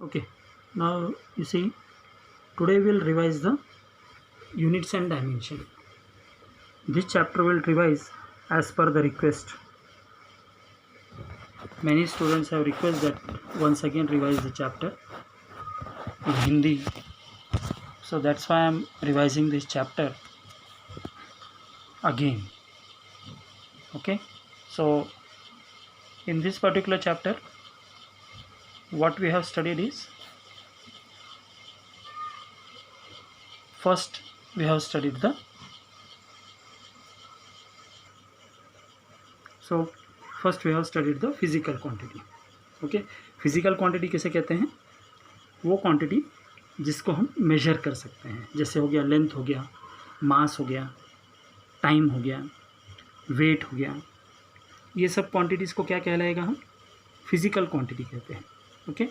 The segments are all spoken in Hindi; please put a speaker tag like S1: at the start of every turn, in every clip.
S1: Okay, now you see, today we'll revise the units and dimension. This chapter will revise as per the request. Many students have requested that once again revise the chapter in Hindi. So that's why I'm revising this chapter again. Okay, so in this particular chapter, what we have studied is, first we have studied the physical quantity. Okay, physical quantity किसे कहते हैं? वो क्वांटिटी जिसको हम मेजर कर सकते हैं, जैसे हो गया लेंथ, हो गया मास, हो गया टाइम, हो गया वेट, हो गया। ये सब क्वांटिटीज़ को क्या कहलाएगा? हम फिजिकल क्वांटिटी कहते हैं। ओके,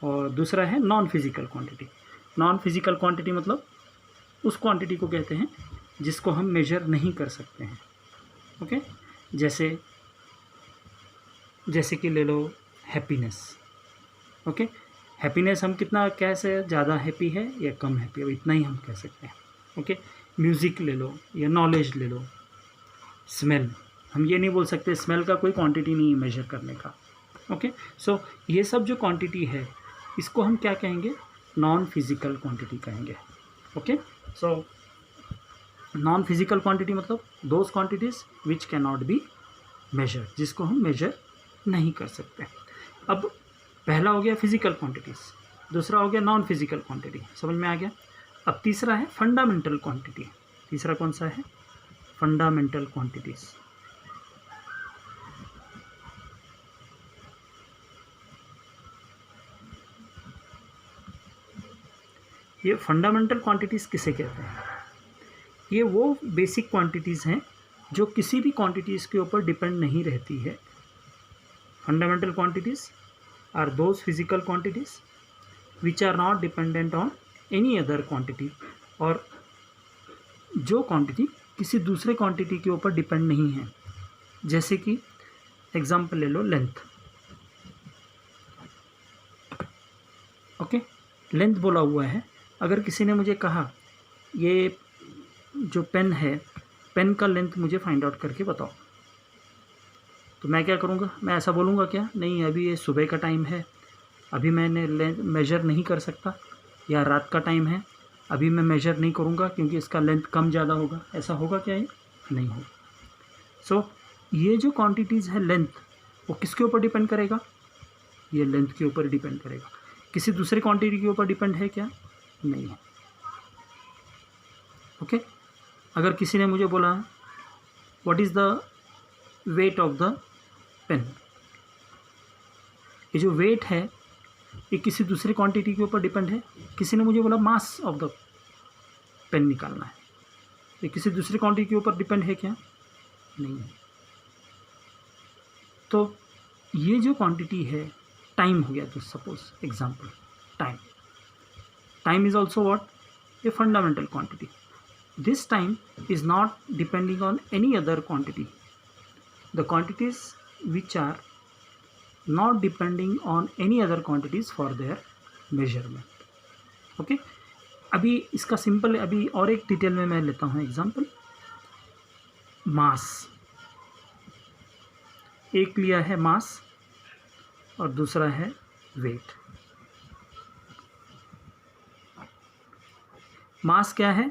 S1: और दूसरा है non physical quantity. Non physical quantity मतलब उस क्वांटिटी को कहते हैं जिसको हम मेजर नहीं कर सकते हैं। ओके, जैसे कि ले लो हैप्पीनेस। ओके, हैप्पीनेस हम कितना, कैसे ज़्यादा हैप्पी है या कम हैप्पी है, इतना ही हम कह सकते हैं। ओके, म्यूज़िक ले लो या नॉलेज ले लो। स्मेल, हम ये नहीं बोल सकते, स्मेल का कोई क्वांटिटी नहीं है मेजर करने का। ओके, सो ये सब जो क्वांटिटी है इसको हम क्या कहेंगे? नॉन फिजिकल क्वांटिटी कहेंगे। Okay, so non physical quantity मतलब those quantities which can not be measure, जिसको हम मेजर नहीं कर सकते। अब पहला हो गया फिजिकल क्वांटिटीज़, दूसरा हो गया नॉन फिजिकल क्वांटिटी, समझ में आ गया। अब तीसरा है फंडामेंटल क्वांटिटी। तीसरा कौन सा है? Fundamental quantities. ये फंडामेंटल क्वांटिटीज़ किसे कहते हैं? ये वो बेसिक क्वांटिटीज़ हैं जो किसी भी क्वांटिटीज़ के ऊपर डिपेंड नहीं रहती है। Fundamental quantities are those physical quantities which are not dependent on any other quantity, और जो क्वांटिटी किसी दूसरे क्वांटिटी के ऊपर डिपेंड नहीं है। जैसे कि एग्जांपल ले लो लेंथ। ओके, लेंथ बोला हुआ है। अगर किसी ने मुझे कहा ये जो पेन है, पेन का लेंथ मुझे फाइंड आउट करके बताओ, तो मैं क्या करूँगा? मैं ऐसा बोलूँगा क्या? नहीं, अभी ये सुबह का टाइम है, अभी मैंने मेजर नहीं कर सकता, या रात का टाइम है, अभी मैं मेजर नहीं करूँगा क्योंकि इसका लेंथ कम ज़्यादा होगा। ऐसा होगा क्या? ये नहीं होगा। सो ये जो क्वांटिटीज़ है लेंथ, वो किसके ऊपर डिपेंड करेगा? ये लेंथ के ऊपर डिपेंड करेगा। किसी दूसरे क्वांटिटी के ऊपर डिपेंड है क्या? नहीं है। ओके, अगर किसी ने मुझे बोला what is the weight of the pen, ये जो वेट है ये किसी दूसरे क्वांटिटी के ऊपर डिपेंड है। किसी ने मुझे बोला मास ऑफ द पेन निकालना है, ये किसी दूसरे क्वांटिटी के ऊपर डिपेंड है क्या? नहीं है। तो ये जो क्वांटिटी है, टाइम हो गया, तो suppose example time is also what? A fundamental quantity. This time is not depending on any other quantity. The quantities which are not depending on any other quantities for their measurement. Okay, अभी इसका सिंपल, अभी और एक डिटेल में मैं लेता हूँ एग्जांपल। मास, एक लिया है मास और दूसरा है वेट। मास क्या है?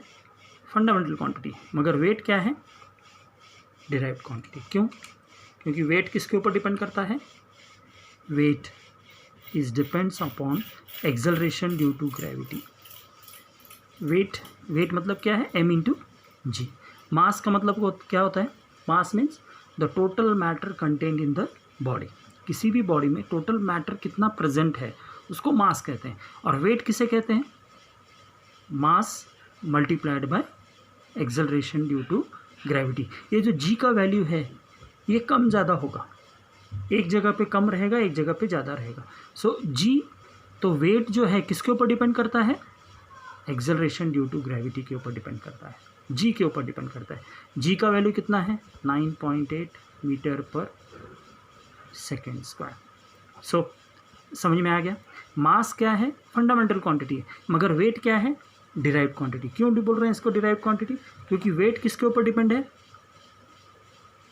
S1: फंडामेंटल क्वांटिटी, मगर वेट क्या है? Derived quantity. क्यों? क्योंकि वेट किसके ऊपर डिपेंड करता है? Weight is depends upon acceleration due to gravity. Weight मतलब क्या है? m इंटू जी। मास का मतलब क्या होता है? Mass means the total matter content in the body. किसी भी बॉडी में टोटल मैटर कितना प्रेजेंट है उसको मास कहते हैं। और वेट किसे कहते हैं? Mass multiplied by acceleration due to gravity. ये जो g का वैल्यू है ये कम ज़्यादा होगा, एक जगह पे कम रहेगा, एक जगह पे ज़्यादा रहेगा। सो g, तो वेट जो है किसके ऊपर डिपेंड करता है? एक्सेलरेशन ड्यू टू ग्रेविटी के ऊपर डिपेंड करता है, g के ऊपर डिपेंड करता है। g का वैल्यू कितना है? 9.8 मीटर पर सेकेंड स्क्वायर। सो समझ में आ गया? मास क्या है, फंडामेंटल क्वांटिटी है, मगर वेट क्या है, डिराइव्ड क्वांटिटी। क्यों बोल रहे हैं इसको डिराइव्ड क्वांटिटी, क्योंकि वेट किसके ऊपर डिपेंड है,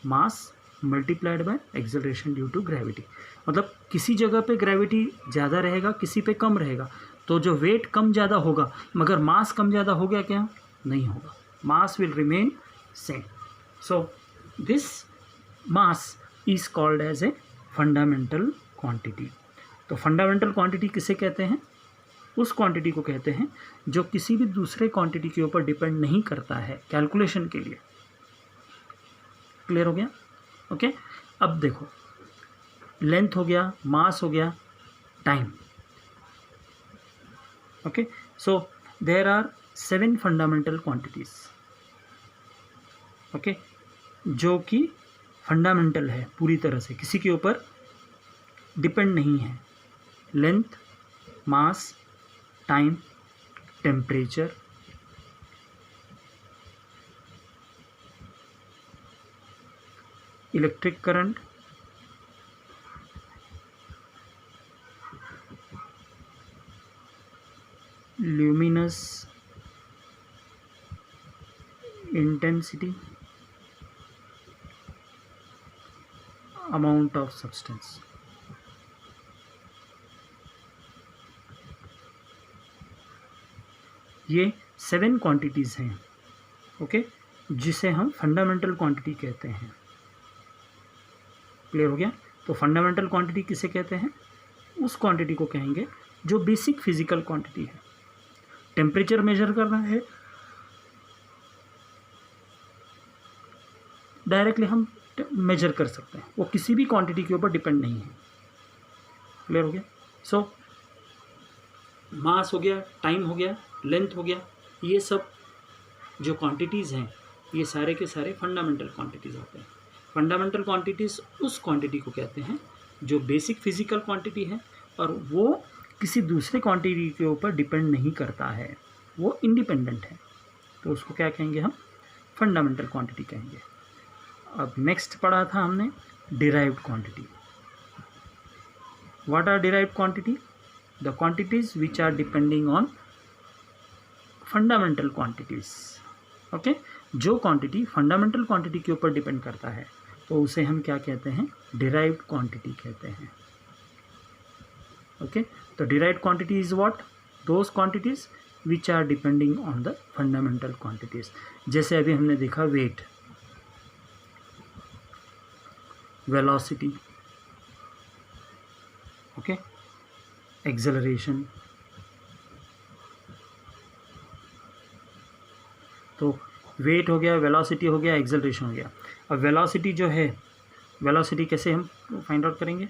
S1: mass multiplied by acceleration due to gravity. मतलब किसी जगह पे ग्रेविटी ज़्यादा रहेगा, किसी पे कम रहेगा, तो जो वेट कम ज़्यादा होगा, मगर मास कम ज़्यादा हो गया क्या, नहीं होगा, mass will remain same. So this mass is called as a fundamental quantity. तो फंडामेंटल क्वांटिटी किसे कहते हैं, उस क्वांटिटी को कहते हैं जो किसी भी दूसरे क्वांटिटी के ऊपर डिपेंड नहीं करता है कैलकुलेशन के लिए। क्लियर हो गया, ओके। अब देखो, लेंथ हो गया, मास हो गया, time, okay. So there are 7 fundamental quantities, okay, जो कि फंडामेंटल है, पूरी तरह से किसी के ऊपर डिपेंड नहीं है। Length, mass, time, temperature, electric current, luminous intensity, amount of substance. ये 7 क्वांटिटीज़ हैं, ओके, जिसे हम फंडामेंटल क्वांटिटी कहते हैं। क्लियर हो गया। तो फंडामेंटल क्वांटिटी किसे कहते हैं, उस क्वांटिटी को कहेंगे जो बेसिक फिजिकल क्वांटिटी है। टेम्परेचर मेजर करना है, डायरेक्टली हम मेजर कर सकते हैं, वो किसी भी क्वांटिटी के ऊपर डिपेंड नहीं है। क्लियर हो गया। सो मास हो गया, टाइम हो गया, लेंथ हो गया, ये सब जो क्वांटिटीज़ हैं, ये सारे के सारे फंडामेंटल क्वांटिटीज़ होते हैं। फंडामेंटल क्वांटिटीज़ उस क्वांटिटी को कहते हैं जो बेसिक फिजिकल क्वांटिटी है और वो किसी दूसरे क्वांटिटी के ऊपर डिपेंड नहीं करता है, वो इंडिपेंडेंट है, तो उसको क्या कहेंगे हम, फंडामेंटल क्वांटिटी कहेंगे। अब नेक्स्ट पढ़ा था हमने derived quantity. What are derived quantity, the quantities which are depending on fundamental quantities, okay. जो क्वांटिटी फंडामेंटल क्वांटिटी के ऊपर डिपेंड करता है तो उसे हम क्या कहते हैं, डिराइव्ड क्वांटिटी कहते हैं, ओके। तो derived quantity is what, those quantities which are depending on the fundamental quantities. जैसे अभी हमने देखा वेट, वेलोसिटी, ओके, एक्सेलरेशन। तो वेट हो गया, वेलोसिटी हो गया, एक्सेलरेशन हो गया। अब वेलोसिटी जो है, वेलोसिटी कैसे हम फाइंड आउट करेंगे,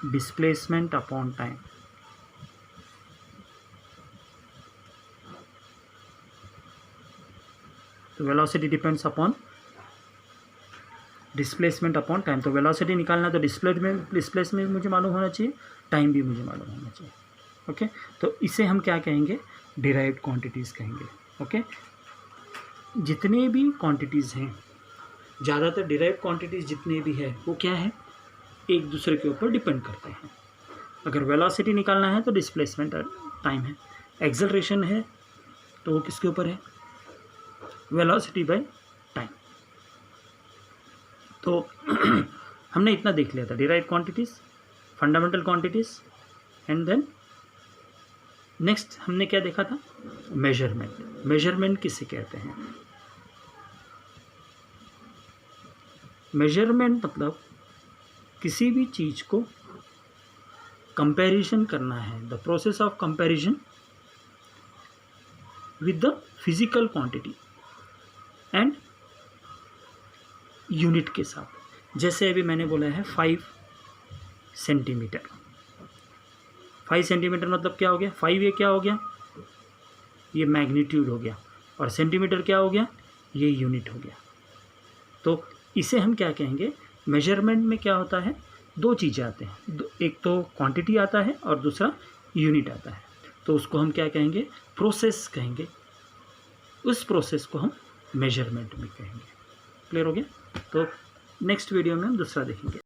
S1: डिस्प्लेसमेंट अपॉन टाइम। तो velocity depends upon displacement upon time. तो वेलोसिटी निकालना तो डिस्प्लेसमेंट मुझे मालूम होना चाहिए, टाइम भी मुझे मालूम होना चाहिए, ओके। तो इसे हम क्या कहेंगे, डिराइव्ड क्वांटिटीज़ कहेंगे, ओके। जितने भी क्वांटिटीज़ हैं, ज़्यादातर डिराइव्ड क्वांटिटीज़ जितने भी है वो क्या है, एक दूसरे के ऊपर डिपेंड करते हैं। अगर वेलोसिटी निकालना है तो डिस्प्लेसमेंट टाइम है, एक्सेलरेशन है तो वो किसके ऊपर है, वेलोसिटी बाय टाइम। तो हमने इतना देख लिया था, derived quantities, fundamental quantities, and then next हमने क्या देखा था, मेजरमेंट। मेजरमेंट किसे कहते हैं, मेजरमेंट मतलब किसी भी चीज़ को कंपैरिजन करना है, the process of comparison with the physical quantity and unit के साथ। जैसे अभी मैंने बोला है 5 सेंटीमीटर, 5 सेंटीमीटर मतलब क्या हो गया, 5 ये क्या हो गया, ये मैग्नीट्यूड हो गया, और सेंटीमीटर क्या हो गया, ये यूनिट हो गया। तो इसे हम क्या कहेंगे, मेजरमेंट में क्या होता है, दो चीज़ें आते हैं, एक तो क्वांटिटी आता है और दूसरा यूनिट आता है। तो उसको हम क्या कहेंगे, प्रोसेस कहेंगे, उस प्रोसेस को हम मेजरमेंट में कहेंगे। क्लियर हो गया। तो नेक्स्ट वीडियो में हम दूसरा देखेंगे।